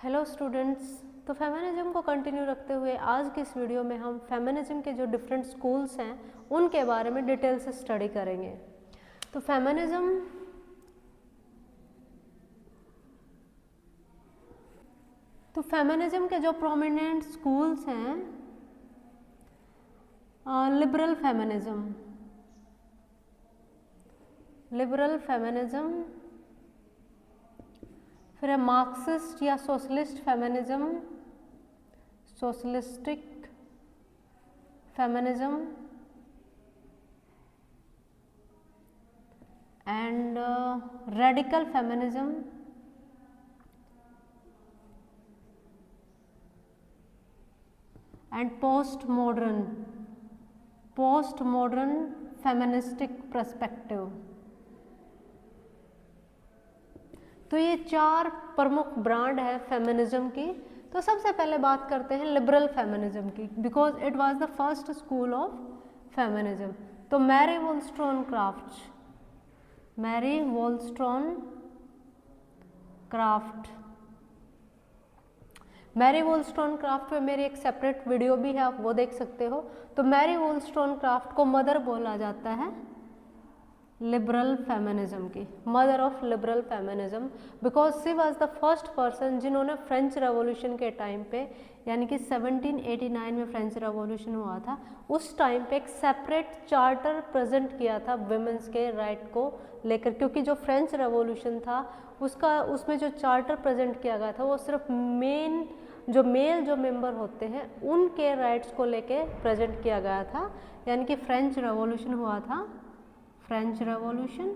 Hello students. तो feminism को continue रखते हुए आज की इस वीडियो में हम फेमिनिज्म के जो डिफरेंट स्कूल्स हैं उनके बारे में डिटेल से स्टडी करेंगे। तो फेमिनिज्म के जो प्रोमिनेंट स्कूल्स हैं, लिबरल फेमिनिज्म, फिर है मार्क्सिस्ट या socialist feminism, socialistic feminism and radical feminism and post modern feministic perspective. तो ये चार प्रमुख ब्रांड है फेमिनिज्म की। तो सबसे पहले बात करते हैं लिबरल फेमिनिज्म की, because it was the first school of feminism. तो मैरी वोllस्टोनक्राफ्ट पे मेरी एक सेपरेट वीडियो भी है, आप वो देख सकते हो। तो मैरी वोllस्टोनक्राफ्ट को मदर बोला जाता है लिबरल फेमिनिज्म की, mother of liberal feminism, because she was the first person जिन्होंने फ्रेंच रेवोल्यूशन के टाइम पे, यानी कि 1789 में फ्रेंच रेवोल्यूशन हुआ था, उस टाइम पे एक सेपरेट चार्टर प्रेजेंट किया था विमेंस के राइट को लेकर। क्योंकि जो फ्रेंच रेवोल्यूशन था उसमें जो चार्टर प्रेजेंट किया गया था वो सिर्फ मेल जो मेंबर होते हैं उनके राइट्स को लेके प्रेजेंट किया गया था। यानी कि फ्रेंच रेवोल्यूशन हुआ था, फ्रेंच रेवोल्यूशन,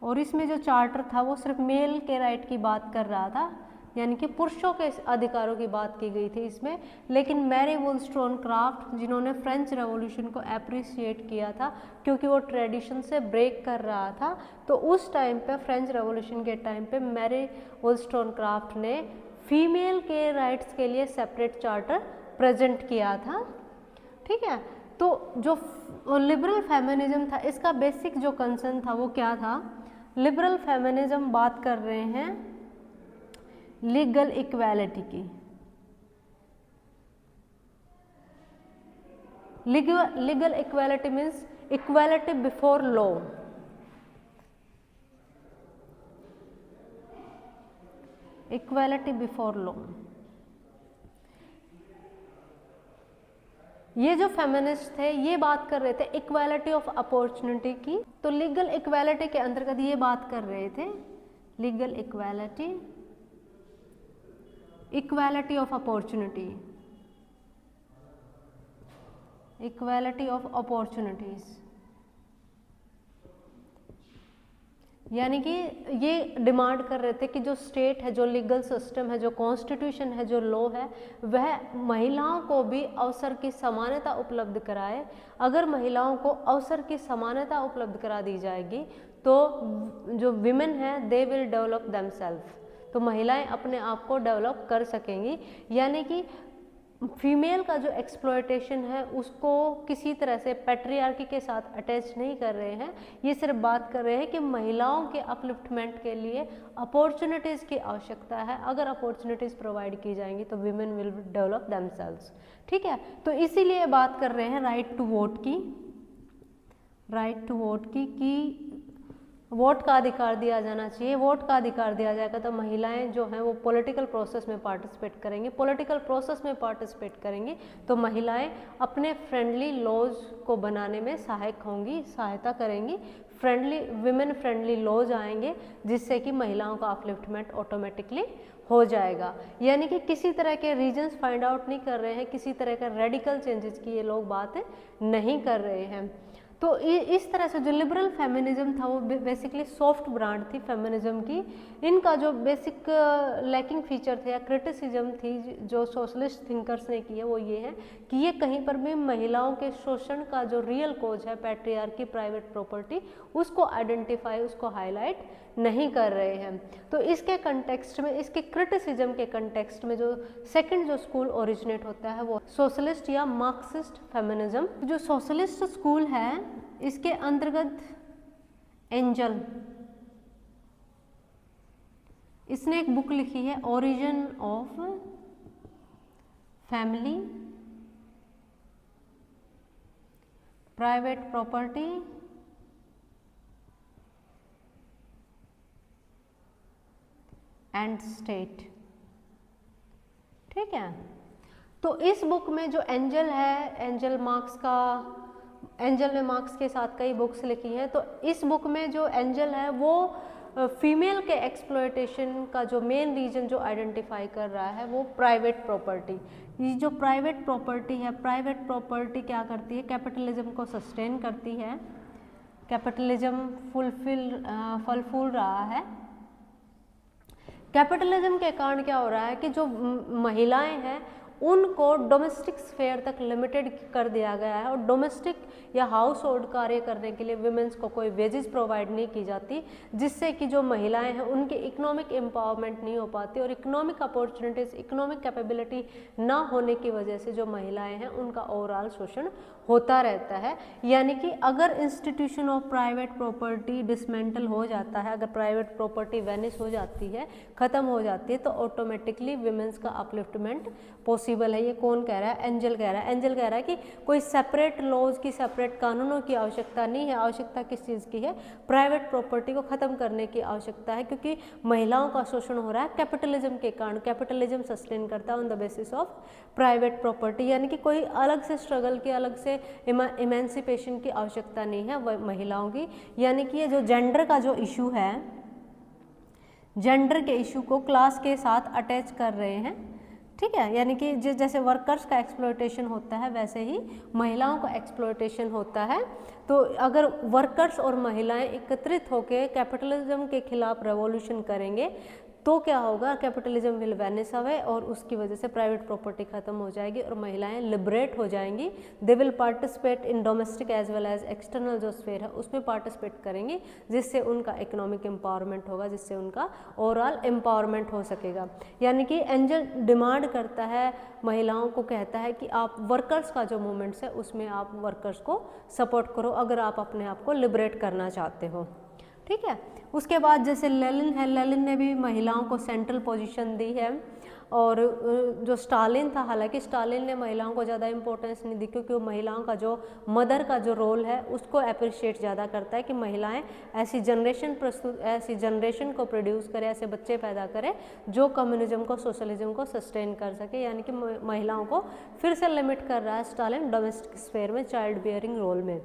और इसमें जो चार्टर था वो सिर्फ मेल के राइट की बात कर रहा था, यानी कि पुरुषों के अधिकारों की बात की गई थी इसमें। लेकिन मैरी वोllस्टोनक्राफ्ट जिन्होंने फ्रेंच रेवोल्यूशन को अप्रिशिएट किया था क्योंकि वो ट्रेडिशन से ब्रेक कर रहा था, तो उस टाइम पे फ्रेंच रेवोल्यूशन के टाइम पे मैरी वोllस्टोनक्राफ्ट ने फीमेल के राइट्स के लिए सेपरेट चार्टर प्रेजेंट किया था। ठीक है। तो जो लिबरल फेमिनिज्म था इसका बेसिक जो कंसर्न था वो क्या था? लिबरल फेमिनिज्म बात कर रहे हैं लीगल इक्वालिटी की। Legal equality means equality before law. Equality before law. ये जो फेमिनिस्ट थे ये बात कर रहे थे इक्वालिटी ऑफ अपॉर्चुनिटी की। तो लीगल इक्वालिटी के अंतर्गत ये बात कर रहे थे legal equality of opportunity, equality of opportunities. यानी कि ये डिमांड कर रहे थे कि जो स्टेट है, जो लीगल सिस्टम है, जो कॉन्स्टिट्यूशन है, जो लॉ है, वह महिलाओं को भी अवसर की समानता उपलब्ध कराए। अगर महिलाओं को अवसर की समानता उपलब्ध करा दी जाएगी तो जो विमेन है दे विल डेवलप देमसेल्फ, तो महिलाएं अपने आप को डेवलप कर सकेंगी। यानी कि फीमेल का जो एक्सप्लॉयटेशन है उसको किसी तरह से पैट्रियार्की के साथ अटैच नहीं कर रहे हैं, ये सिर्फ बात कर रहे हैं कि महिलाओं के अपलिफ्टमेंट के लिए अपॉर्चुनिटीज़ की आवश्यकता है। अगर अपॉर्चुनिटीज़ प्रोवाइड की जाएंगी तो वीमेन विल डेवलप देमसेल्व्स। ठीक है। तो इसीलिए बात कर रहे हैं राइट टू वोट की, कि वोट का अधिकार दिया जाना चाहिए। वोट का अधिकार दिया जाएगा तो महिलाएं जो हैं वो पॉलिटिकल प्रोसेस में पार्टिसिपेट करेंगी। पॉलिटिकल प्रोसेस में पार्टिसिपेट करेंगी तो महिलाएं अपने फ्रेंडली लॉज को बनाने में सहायक होंगी, सहायता करेंगी। विमेन फ्रेंडली लॉज आएंगे जिससे कि महिलाओं का अपलिफ्टमेंट ऑटोमेटिकली हो जाएगा। यानी कि किसी तरह के रीजंस फाइंड आउट नहीं कर रहे हैं, किसी तरह का रेडिकल चेंजेस की ये लोग बात नहीं कर रहे हैं। तो इस तरह से जो लिबरल फेमिनिज्म था वो बेसिकली सॉफ्ट ब्रांड थी फेमिनिज्म की। इनका जो बेसिक लैकिंग फीचर थे या क्रिटिसिज्म थी जो सोशलिस्ट थिंकर्स ने की है वो ये है कि ये कहीं पर भी महिलाओं के शोषण का जो रियल कोज है पैट्रियार्की, प्राइवेट प्रॉपर्टी, उसको आइडेंटिफाई, उसको हाईलाइट नहीं कर रहे हैं। तो इसके कंटेक्स्ट में, इसके क्रिटिसिज्म के कंटेक्स्ट में जो सेकंड जो स्कूल ओरिजिनेट होता है वो सोशलिस्ट या मार्क्सिस्ट फेमिनिज्म। जो सोशलिस्ट स्कूल है इसके अंतर्गत इसने एक बुक लिखी है origin of family, private property and state. ठीक है, तो इस बुक में जो एंजल है, एंजल ने मार्क्स के साथ कई बुक्स लिखी हैं, तो इस बुक में जो एंजल है वो फीमेल के एक्सप्लॉयटेशन का जो मेन रीजन जो आइडेंटिफाई कर रहा है वो प्राइवेट प्रॉपर्टी। ये जो प्राइवेट प्रॉपर्टी है, प्राइवेट प्रॉपर्टी क्या करती है, कैपिटलिज्म को सस्टेन करती है, कैपिटलिज्म फल फूल रहा है। कैपिटलिज्म के कारण क्या हो रहा है कि जो महिलाएं हैं उनको डोमेस्टिक स्फेयर तक लिमिटेड कर दिया गया है और डोमेस्टिक या हाउस होल्ड कार्य करने के लिए विमेंस को कोई वेजेस प्रोवाइड नहीं की जाती, जिससे कि जो महिलाएं हैं उनकी इकोनॉमिक एम्पावरमेंट नहीं हो पाती और इकोनॉमिक अपॉर्चुनिटीज़, इकोनॉमिक कैपेबिलिटी ना होने की वजह से जो महिलाएं हैं उनका ओवरऑल शोषण होता रहता है। यानी कि अगर institution of private property dismantle हो जाता है, अगर प्राइवेट प्रॉपर्टी वैनिश हो जाती है, ख़त्म हो जाती है, तो ऑटोमेटिकली विमेंस का अपलिफ्टमेंट पॉसिबल है। ये कौन कह रहा है? एंजल कह रहा है। एंजल कह रहा है कि कोई सेपरेट लॉज की, सेपरेट कानूनों की आवश्यकता नहीं है। आवश्यकता किस चीज़ की है? प्राइवेट प्रॉपर्टी को ख़त्म करने की आवश्यकता है, क्योंकि महिलाओं का शोषण हो रहा है कैपिटलिज्म के कारण। कैपिटलिज्म सस्टेन करता है on the basis of private property, यानी कि कोई अलग से स्ट्रगल की, अलग से इमेंसिपेशन की आवश्यकता नहीं है महिलाओं की। यानी कि ये जो जेंडर का जो इशू है, जेंडर के इशू को क्लास के साथ अटैच कर रहे हैं। ठीक है, यानी कि जैसे वर्कर्स का एक्सप्लॉयटेशन होता है वैसे ही महिलाओं का एक्सप्लॉयटेशन होता है। तो अगर वर्कर्स और महिलाएं एकत्रित होकर कैपिटलिज्म के खिलाफ रेवोल्यूशन करेंगे तो क्या होगा? कैपिटलिज्म विल वैनिश अवे और उसकी वजह से प्राइवेट प्रॉपर्टी खत्म हो जाएगी और महिलाएं लिबरेट हो जाएंगी। They will participate in domestic as well as external जो स्फेयर है उसमें पार्टिसिपेट करेंगी, जिससे उनका इकोनॉमिक एम्पावरमेंट होगा, जिससे उनका ओवरऑल एम्पावरमेंट हो सकेगा। यानी कि एंजल डिमांड करता है, महिलाओं को कहता है कि आप वर्कर्स का जो मूवमेंट्स है उसमें आप वर्कर्स को सपोर्ट करो अगर आप अपने आप को लिबरेट करना चाहते हो। ठीक है, उसके बाद जैसे लेनिन है, लेनिन ने भी महिलाओं को सेंट्रल पोजीशन दी है। और जो स्टालिन था, हालांकि स्टालिन ने महिलाओं को ज़्यादा इंपॉर्टेंस नहीं दी, क्योंकि वो महिलाओं का जो मदर का जो रोल है उसको अप्रिशिएट ज़्यादा करता है कि महिलाएं ऐसी जनरेशन को प्रोड्यूस करे, ऐसे बच्चे पैदा करे जो कम्युनिज्म को, सोशलिज्म को सस्टेन कर सके। यानी कि महिलाओं को फिर से लिमिट कर रहा है स्टालिन डोमेस्टिक स्फेयर में, चाइल्ड बियरिंग रोल में।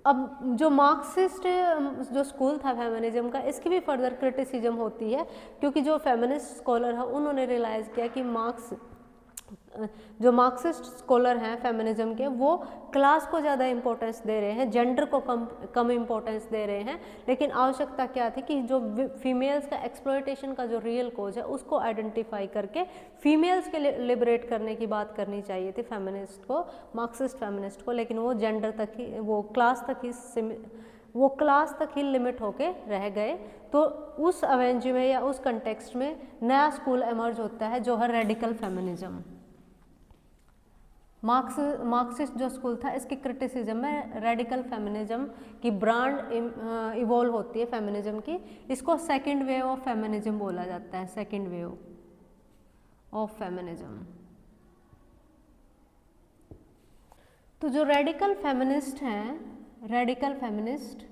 अब जो मार्क्सिस्ट जो स्कूल था फेमिनिज्म का, इसकी भी फर्दर क्रिटिसिज्म होती है, क्योंकि जो फेमिनिस्ट स्कॉलर है उन्होंने रियलाइज़ किया कि जो मार्क्सिस्ट स्कॉलर हैं फेमिनिज्म के, वो क्लास को ज़्यादा इंपॉर्टेंस दे रहे हैं, जेंडर को कम इंपॉर्टेंस दे रहे हैं। लेकिन आवश्यकता क्या थी कि जो फीमेल्स का एक्सप्लॉयटेशन का जो रियल कोज है उसको आइडेंटिफाई करके फीमेल्स के लिबरेट करने की बात करनी चाहिए थी फेमिनिस्ट को, मार्क्सिस्ट फेमिनिस्ट को। लेकिन वो जेंडर तक ही, वो क्लास तक ही लिमिट होके रह गए। तो उस अवेंजी में या उस कंटेक्स्ट में नया स्कूल एमर्ज होता है जो है रेडिकल फेमिनिज्म। मार्क्सिस्ट जो स्कूल था, इसकी क्रिटिसिज्म में रेडिकल फेमिनिज्म की ब्रांड इवॉल्व होती है फेमिनिज्म की। इसको सेकंड वेव ऑफ फेमिनिज्म बोला जाता है, सेकंड वेव ऑफ फेमिनिज्म। तो जो रेडिकल फेमिनिस्ट हैं, रेडिकल फेमिनिस्ट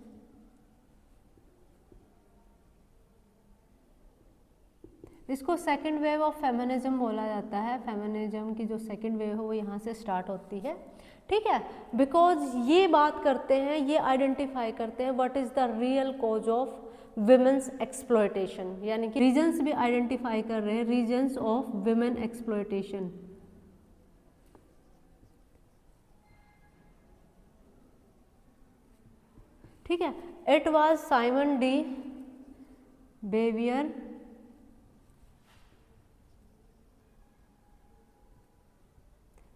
इसको सेकंड वेव ऑफ फेमिनिज्म बोला जाता है। फेमिनिज्म की जो सेकंड वेव है वो यहाँ से स्टार्ट होती है। ठीक है, बिकॉज ये बात करते हैं, ये आइडेंटिफाई करते हैं what is the real cause of women's exploitation, यानी कि रीजन्स भी आइडेंटिफाई कर रहे हैं, रीजन्स ऑफ विमेन एक्सप्लॉयटेशन। ठीक है, इट वाज साइमन डी बेवियर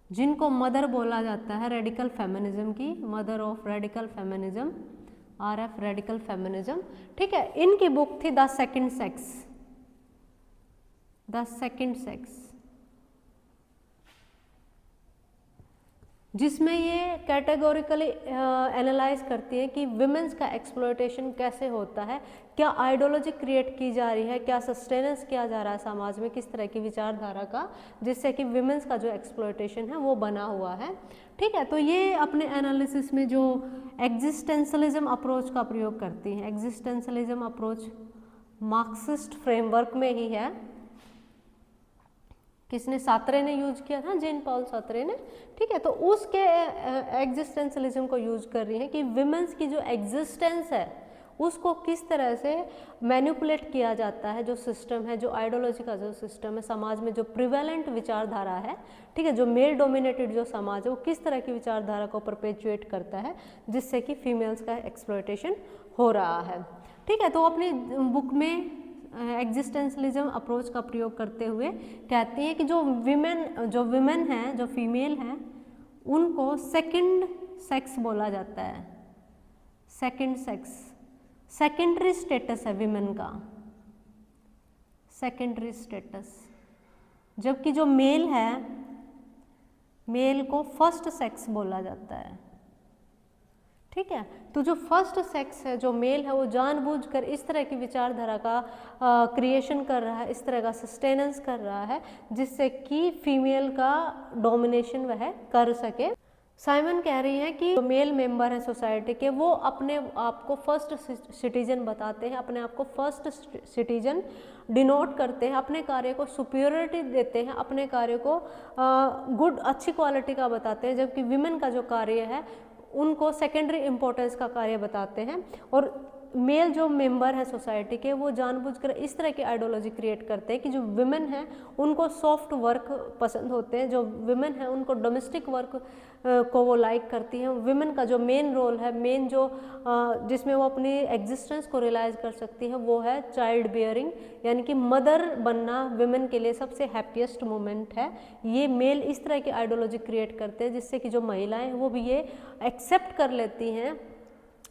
जिनको मदर बोला जाता है रेडिकल फेमिनिज्म की, mother of radical feminism, RF radical feminism. ठीक है, इनकी बुक थी the second sex, the second sex, जिसमें ये कैटेगोरिकली एनालाइज करती है कि विमेंस का एक्सप्लॉयटेशन कैसे होता है, क्या आइडियोलॉजी क्रिएट की जा रही है, क्या सस्टेनेंस किया जा रहा है समाज में, किस तरह की विचारधारा का, जिससे कि विमेंस का जो एक्सप्लॉयटेशन है वो बना हुआ है। ठीक है, तो ये अपने एनालिसिस में जो एग्जिस्टेंशलिज्म अप्रोच का प्रयोग करती हैं। एग्जिस्टेंशलिज्म अप्रोच मार्क्सिस्ट फ्रेमवर्क में ही है। किसने? सात्रे ने यूज किया था, जेन पॉल सात्रे ने। ठीक है, तो उसके एग्जिस्टेंशलिज्म को यूज कर रही है कि विमेंस की जो एग्जिस्टेंस है उसको किस तरह से मैनिपुलेट किया जाता है, जो सिस्टम है, जो आइडियोलॉजी का जो सिस्टम है, समाज में जो प्रिवेलेंट विचारधारा है, ठीक है, जो मेल डोमिनेटेड जो समाज है वो किस तरह की विचारधारा को परपेचुएट करता है, जिससे कि फीमेल्स का एक्सप्लॉयटेशन हो रहा है। ठीक है, तो अपनी बुक में एग्जिस्टेंशलिज्म अप्रोच का प्रयोग करते हुए कहती हैं कि जो विमेन हैं, जो फीमेल हैं, उनको सेकंड सेक्स बोला जाता है। सेकंड सेक्स, सेकेंडरी स्टेटस है विमेन का, सेकेंडरी स्टेटस। जबकि जो मेल है, मेल को फर्स्ट सेक्स बोला जाता है। ठीक है, तो जो फर्स्ट सेक्स है, जो मेल है, वो जानबूझकर इस तरह की विचारधारा का क्रिएशन कर रहा है, इस तरह का सस्टेनेंस कर रहा है, जिससे कि फीमेल का डोमिनेशन वह कर सके। साइमन कह रही हैं कि जो मेल मेंबर हैं सोसाइटी के, वो अपने आप को फर्स्ट सिटीजन बताते हैं, अपने आप को फर्स्ट सिटीजन डिनोट करते हैं, अपने कार्य को सुपीरियरिटी देते हैं, अपने कार्य को गुड अच्छी क्वालिटी का बताते हैं, जबकि विमेन का जो कार्य है उनको सेकेंडरी इम्पोर्टेंस का कार्य बताते हैं। और मेल जो मेंबर है सोसाइटी के, वो जानबूझकर इस तरह की आइडियोलॉजी क्रिएट करते हैं कि जो विमेन हैं उनको सॉफ्ट वर्क पसंद होते हैं, जो विमेन है उनको डोमेस्टिक वर्क को वो लाइक करती हैं। विमेन का जो मेन रोल है, मेन जो जिसमें वो अपनी एग्जिस्टेंस को रियलाइज कर सकती है, वो है चाइल्ड बियरिंग, यानी कि मदर बनना विमेन के लिए सबसे हैप्पीएस्ट मोमेंट है। ये मेल इस तरह की आइडियोलॉजी क्रिएट करते हैं, जिससे कि जो महिलाएं हैं वो भी ये एक्सेप्ट कर लेती हैं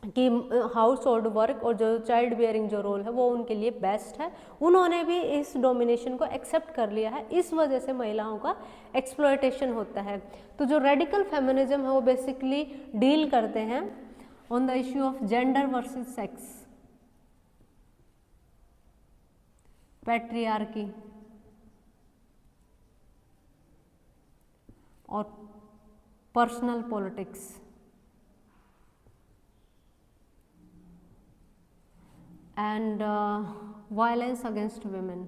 कि हाउस होल्ड वर्क और जो चाइल्ड बियरिंग जो रोल है वो उनके लिए बेस्ट है। उन्होंने भी इस डोमिनेशन को एक्सेप्ट कर लिया है, इस वजह से महिलाओं का एक्सप्लॉयटेशन होता है। तो जो रेडिकल फेमिनिज्म है वो बेसिकली डील करते हैं on the issue of gender versus sex, patriarchy और personal politics and violence against women।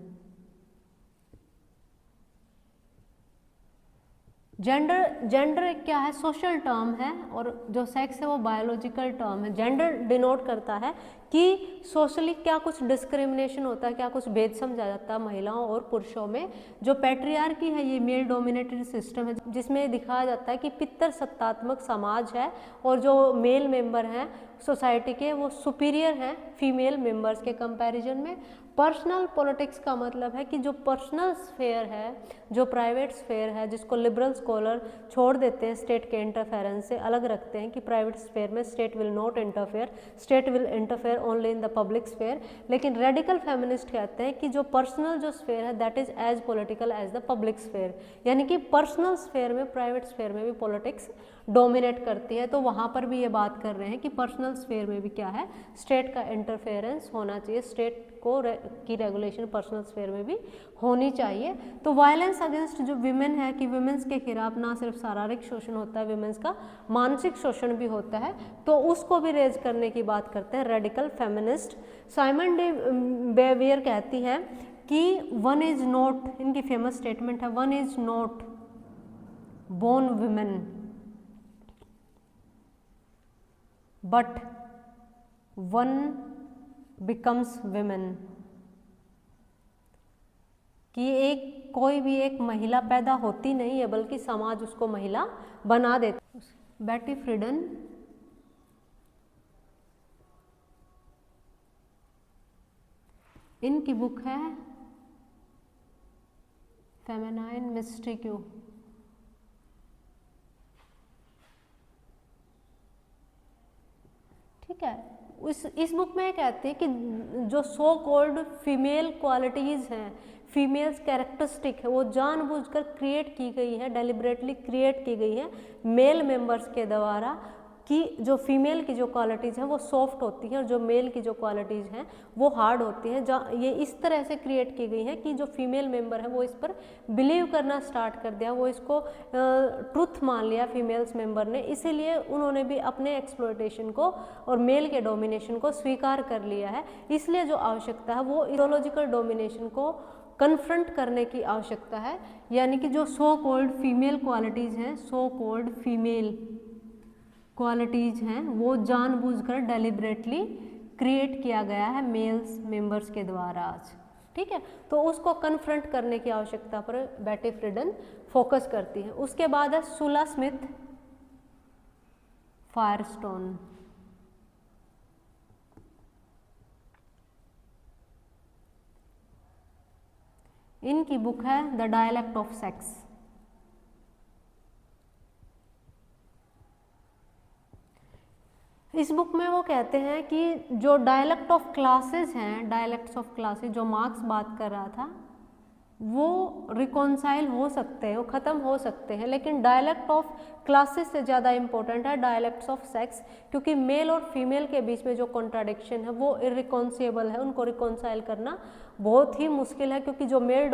Gender क्या है? सोशल टर्म है, और जो सेक्स है वो बायोलॉजिकल टर्म है। जेंडर डिनोट करता है कि सोशली क्या कुछ डिस्क्रिमिनेशन होता है, क्या कुछ भेद समझा जाता है महिलाओं और पुरुषों में। जो पैट्रियार्की है ये मेल डोमिनेटेड सिस्टम है, जिसमें दिखाया जाता है कि पितर सत्तात्मक समाज है और जो मेल मेंबर हैं सोसाइटी के वो सुपीरियर हैं फीमेल मेंबर्स के कंपैरिजन में। पर्सनल पॉलिटिक्स का मतलब है कि जो पर्सनल स्फेयर है, जो प्राइवेट स्फेयर है, जिसको लिबरल स्कॉलर छोड़ देते हैं स्टेट के इंटरफेरेंस से, अलग रखते हैं कि प्राइवेट स्फेयर में state will not interfere, state will interfere only in the public sphere. लेकिन रेडिकल फेमिनिस्ट कहते हैं कि जो पर्सनल जो स्फेयर है that is as political as the public sphere, यानी कि पर्सनल स्फेयर में, प्राइवेट स्फेयर में भी पॉलिटिक्स डोमिनेट करती है। तो वहाँ पर भी ये बात कर रहे हैं कि पर्सनल स्फेयर में भी क्या है, स्टेट का इंटरफेरेंस होना चाहिए, स्टेट को की रेगुलेशन पर्सनल स्फेयर में भी होनी चाहिए। तो वायलेंस अगेंस्ट जो विमेन है कि विमेंस के खिलाफ ना सिर्फ शारीरिक शोषण होता है, विमेंस का मानसिक शोषण भी होता है, तो उसको भी रेज करने की बात करते हैं radical feminist. Simone de Beauvoir कहती है कि वन इज नॉट, इनकी फेमस स्टेटमेंट है, one is not born women but one becomes women, कि एक कोई भी एक महिला पैदा होती नहीं है बल्कि समाज उसको महिला बना देता। बेटी फ्रीडन इनकी बुक है फेमिनाइन मिस्टिक्यू। ठीक है, इस बुक में कहते हैं कि जो सो कॉल्ड फीमेल क्वालिटीज़ हैं, फीमेल्स कैरेक्टरिस्टिक है, वो जानबूझकर क्रिएट की गई है, डेलिबरेटली क्रिएट की गई है मेल मेंबर्स के द्वारा कि जो फीमेल की जो क्वालिटीज़ हैं वो सॉफ्ट होती हैं और जो मेल की जो क्वालिटीज़ हैं वो हार्ड होती हैं। जहाँ ये इस तरह से क्रिएट की गई हैं कि जो फीमेल मेंबर है वो इस पर बिलीव करना स्टार्ट कर दिया, वो इसको ट्रुथ मान लिया फीमेल्स मेंबर ने, इसीलिए उन्होंने भी अपने एक्सप्लॉयटेशन को और मेल के डोमिनेशन को स्वीकार कर लिया है। इसलिए जो आवश्यकता है वो इडियोलॉजिकल डोमिनेशन को कन्फ्रंट करने की आवश्यकता है, यानी कि जो सो कॉल्ड फीमेल क्वालिटीज़ हैं, सो कॉल्ड फीमेल क्वालिटीज़ हैं वो जानबूझकर डेलिबरेटली क्रिएट किया गया है मेल्स मेंबर्स के द्वारा आज, ठीक है। तो उसको कन्फ्रंट करने की आवश्यकता पर बेटी फ्रीडन फोकस करती है। उसके बाद है सुला स्मिथ फायरस्टोन। इनकी बुक है द डायलेक्ट ऑफ सेक्स। इस बुक में वो कहते हैं कि जो डायलेक्ट ऑफ क्लासेस हैं, डायलेक्ट्स ऑफ क्लासेस जो मार्क्स बात कर रहा था, वो रिकॉन्साइल हो सकते हैं, वो ख़त्म हो सकते हैं, लेकिन डायलेक्ट ऑफ क्लासेस से ज़्यादा इम्पोर्टेंट है डायलेक्ट्स ऑफ सेक्स, क्योंकि मेल और फीमेल के बीच में जो कॉन्ट्राडिक्शन है वो इररिकॉन्सिएबल है, उनको रिकॉन्साइल करना बहुत ही मुश्किल है, क्योंकि जो मेल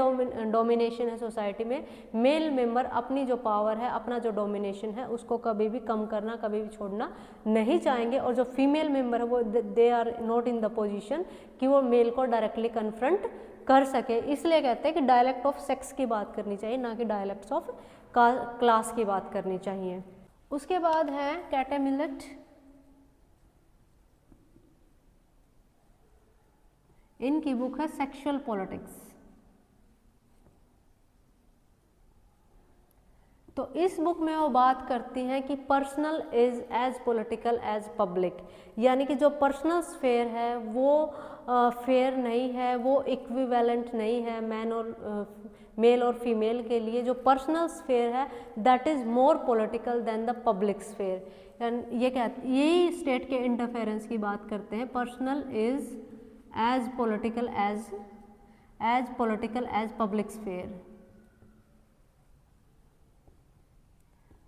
डोमिनेशन है सोसाइटी में, मेल मेंबर अपनी जो पावर है, अपना जो डोमिनेशन है उसको कभी भी कम करना, कभी भी छोड़ना नहीं चाहेंगे, और जो फीमेल मेंबर है वो they are not in the position कि वो मेल को डायरेक्टली कन्फ्रंट कर सके। इसलिए कहते हैं कि डायलेक्ट ऑफ सेक्स की बात करनी चाहिए, ना कि डायलेक्ट्स ऑफ क्लास की बात करनी चाहिए। उसके बाद है कैटे मिलेट। इनकी बुक है सेक्सुअल पॉलिटिक्स। तो इस बुक में वो बात करती हैं कि personal is as political as public, यानी कि जो पर्सनल स्फेयर है वो फेयर नहीं है, वो इक्विवेलेंट नहीं है मेल और फीमेल के लिए। जो पर्सनल स्फेयर है that is more political than the public sphere. यही स्टेट के इंटरफेरेंस की बात करते हैं। Personal is as political as public sphere,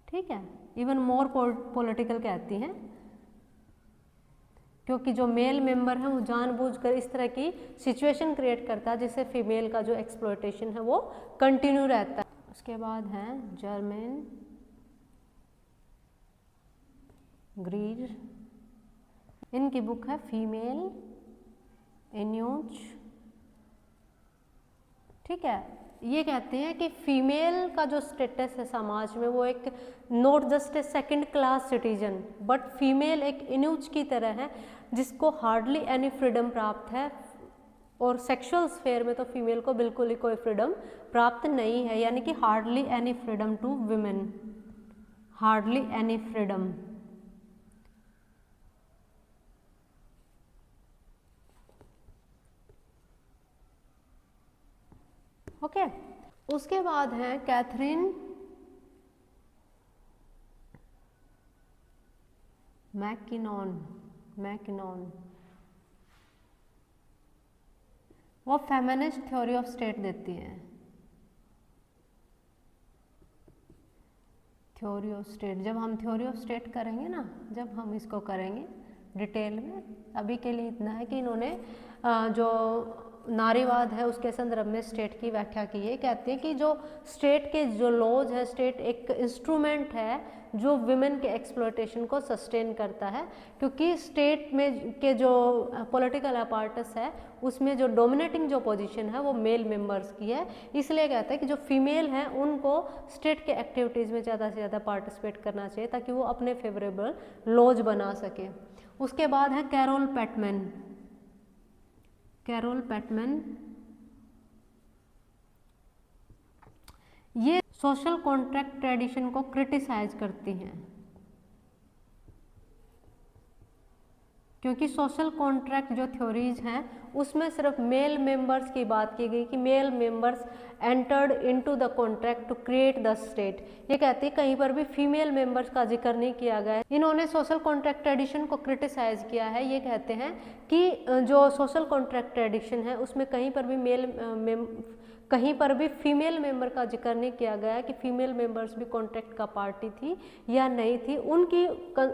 ठीक है, इवन मोर पॉलिटिकल कहती हैं, क्योंकि जो मेल मेंबर है वो जानबूझकर इस तरह की सिचुएशन क्रिएट करता है जिससे फीमेल का जो एक्सप्लॉयटेशन है वो कंटिन्यू रहता है। उसके बाद है जर्मेन ग्रीर। इनकी बुक है फीमेल इन्यूज, ठीक है। ये कहते हैं कि फीमेल का जो स्टेटस है समाज में वो एक not just a second class citizen, but female एक इन्यूज की तरह है जिसको हार्डली एनी फ्रीडम प्राप्त है, और सेक्सुअल स्फेयर में तो फीमेल को बिल्कुल ही कोई फ्रीडम प्राप्त नहीं है, यानी कि hardly any freedom to women, hardly any freedom. Okay, उसके बाद है कैथरीन मैकिनॉन। वो फेमिनिस्ट थ्योरी ऑफ स्टेट देती हैं। थ्योरी ऑफ स्टेट, जब हम थ्योरी ऑफ स्टेट करेंगे ना, जब हम इसको करेंगे डिटेल में, अभी के लिए इतना है कि इन्होंने जो नारीवाद है उसके संदर्भ में स्टेट की व्याख्या की है। कहते हैं कि जो स्टेट के जो लॉज है, स्टेट एक इंस्ट्रूमेंट है जो विमेन के एक्सप्लॉयटेशन को सस्टेन करता है, क्योंकि स्टेट में के जो पॉलिटिकल अपार्टस है उसमें जो डोमिनेटिंग जो पोजीशन है वो मेल मेंबर्स की है। इसलिए कहते हैं कि जो फीमेल हैं उनको स्टेट के एक्टिविटीज़ में ज़्यादा से ज़्यादा पार्टिसिपेट करना चाहिए ताकि वो अपने फेवरेबल लॉज बना सके। उसके बाद है कैरोल पैटमैन। ये सोशल कॉन्ट्रैक्ट ट्रेडिशन को क्रिटिसाइज करती हैं, क्योंकि सोशल कॉन्ट्रैक्ट जो थ्योरीज हैं उसमें सिर्फ मेल मेंबर्स की बात की गई कि male members entered into the contract to create the state. ये कहते हैं कहीं पर भी फीमेल मेंबर्स का जिक्र नहीं किया गया है। इन्होंने सोशल कॉन्ट्रैक्ट ट्रेडिशन को क्रिटिसाइज किया है। ये कहते हैं कि जो सोशल कॉन्ट्रैक्ट ट्रेडिशन है उसमें कहीं पर भी फीमेल मेंबर का जिक्र नहीं किया गया है कि फीमेल मेंबर्स भी कॉन्ट्रैक्ट का पार्टी थी या नहीं थी। उनकी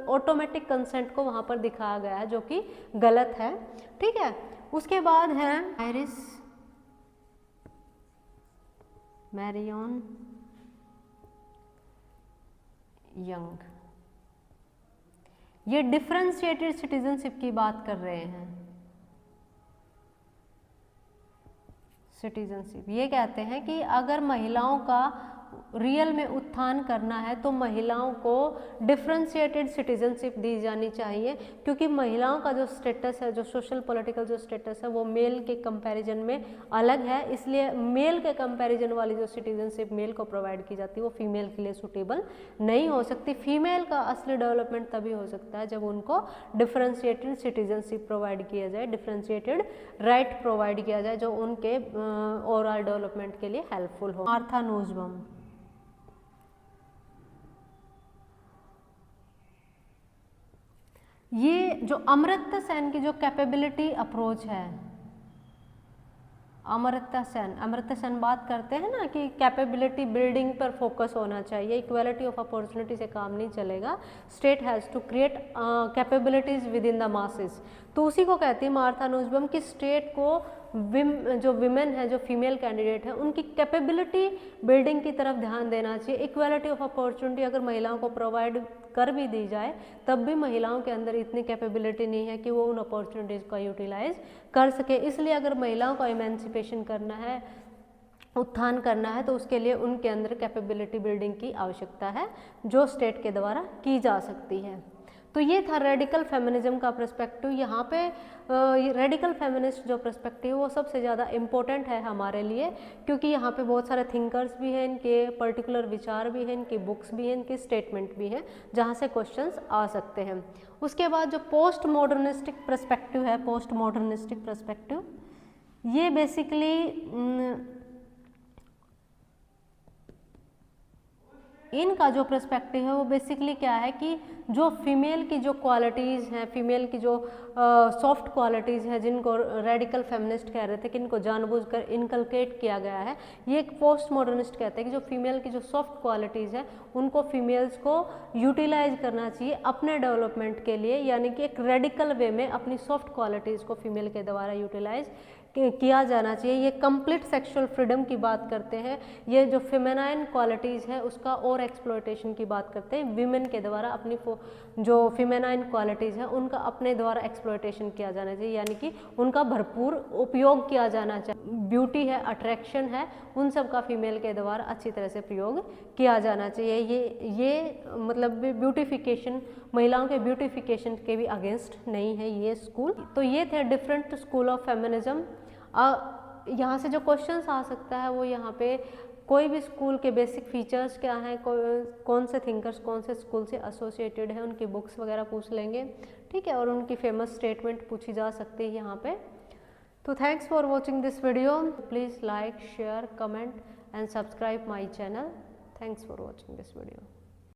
ऑटोमेटिक कंसेंट को वहाँ पर दिखाया गया है, जो कि गलत है। ठीक है, उसके बाद है आयरिस मैरियन यंग। ये डिफरेंशिएटेड सिटीजनशिप की बात कर रहे हैं। सिटीजनशिप, ये कहते हैं कि अगर महिलाओं का रियल में उत्थान करना है तो महिलाओं को डिफरेंशिएटेड सिटीजनशिप दी जानी चाहिए, क्योंकि महिलाओं का जो स्टेटस है, जो सोशल पॉलिटिकल जो स्टेटस है, वो मेल के कंपैरिजन में अलग है। इसलिए मेल के कंपैरिजन वाली जो सिटीजनशिप मेल को प्रोवाइड की जाती है वो फीमेल के लिए सूटेबल नहीं हो सकती। फीमेल का असली डेवलपमेंट तभी हो सकता है जब उनको डिफरेंशिएटेड सिटीजनशिप प्रोवाइड किया जाए, डिफरेंशिएटेड राइट प्रोवाइड किया जाए, जो उनके ओवरऑल डेवलपमेंट के लिए हेल्पफुल हो। मार्था नूसबम, ये जो अमर्त्य सेन की जो कैपेबिलिटी अप्रोच है, अमर्त्य सेन बात करते हैं ना कि कैपेबिलिटी बिल्डिंग पर फोकस होना चाहिए, इक्वालिटी ऑफ अपॉर्चुनिटी से काम नहीं चलेगा, state has to create capabilities within the masses. तो उसी को कहती है मार्था नूसबम कि स्टेट को जो विमेन है, जो फीमेल कैंडिडेट है, उनकी कैपेबिलिटी बिल्डिंग की तरफ ध्यान देना चाहिए। इक्वालिटी ऑफ अपॉर्चुनिटी अगर महिलाओं को प्रोवाइड कर भी दी जाए तब भी महिलाओं के अंदर इतनी कैपेबिलिटी नहीं है कि वो उन अपॉर्चुनिटीज़ का यूटिलाइज कर सके। इसलिए अगर महिलाओं का इमेंसिपेशन करना है, उत्थान करना है, तो उसके लिए उनके अंदर कैपेबिलिटी बिल्डिंग की आवश्यकता है, जो स्टेट के द्वारा की जा सकती है। तो ये था रेडिकल फेमिनिज्म का पर्सपेक्टिव। यहाँ पे रेडिकल फेमिनिस्ट जो पर्सपेक्टिव है वो सबसे ज़्यादा इम्पोर्टेंट है हमारे लिए, क्योंकि यहाँ पे बहुत सारे थिंकर्स भी हैं, इनके पर्टिकुलर विचार भी हैं, इनकी बुक्स भी हैं, इनके स्टेटमेंट भी हैं, जहाँ से क्वेश्चंस आ सकते हैं। उसके बाद जो पोस्ट मॉडर्निस्टिक पर्सपेक्टिव है, पोस्ट मॉडर्निस्टिक पर्सपेक्टिव, ये बेसिकली इनका जो पर्सपेक्टिव है वो बेसिकली क्या है कि जो फीमेल की जो क्वालिटीज़ हैं, फीमेल की जो सॉफ्ट क्वालिटीज़ हैं, जिनको रेडिकल फेमिनिस्ट कह रहे थे कि इनको जानबूझकर इनकलकेट किया गया है, ये एक पोस्ट मॉडर्निस्ट कहते हैं कि जो फीमेल की जो सॉफ्ट क्वालिटीज़ हैं उनको फीमेल्स को यूटिलाइज करना चाहिए अपने डेवलपमेंट के लिए, यानी कि एक रेडिकल वे में अपनी सॉफ्ट क्वालिटीज़ को फीमेल के द्वारा यूटिलाइज किया जाना चाहिए। ये कंप्लीट सेक्सुअल फ्रीडम की बात करते हैं, ये जो फेमिनाइन क्वालिटीज़ है उसका और एक्सप्लॉयटेशन की बात करते हैं। विमेन के द्वारा अपनी जो फेमिनाइन क्वालिटीज़ है उनका अपने द्वारा एक्सप्लॉयटेशन किया जाना चाहिए, यानी कि उनका भरपूर उपयोग किया जाना चाहिए। ब्यूटी है, अट्रैक्शन है, उन सब का फीमेल के द्वारा अच्छी तरह से प्रयोग किया जाना चाहिए। ये मतलब ब्यूटिफिकेशन, महिलाओं के ब्यूटिफिकेशन के भी अगेंस्ट नहीं है ये स्कूल। तो ये थे डिफरेंट स्कूल ऑफ फेमिनिज्म। यहाँ से जो क्वेश्चंस आ सकता है वो यहाँ पे कोई भी स्कूल के बेसिक फीचर्स क्या हैं, कौन से थिंकर्स कौन से स्कूल से एसोसिएटेड है, उनकी बुक्स वगैरह पूछ लेंगे, ठीक है, और उनकी फेमस स्टेटमेंट पूछी जा सकती है यहाँ पे। तो thanks for watching this video, please like, share, comment and subscribe my channel. Thanks for watching this video.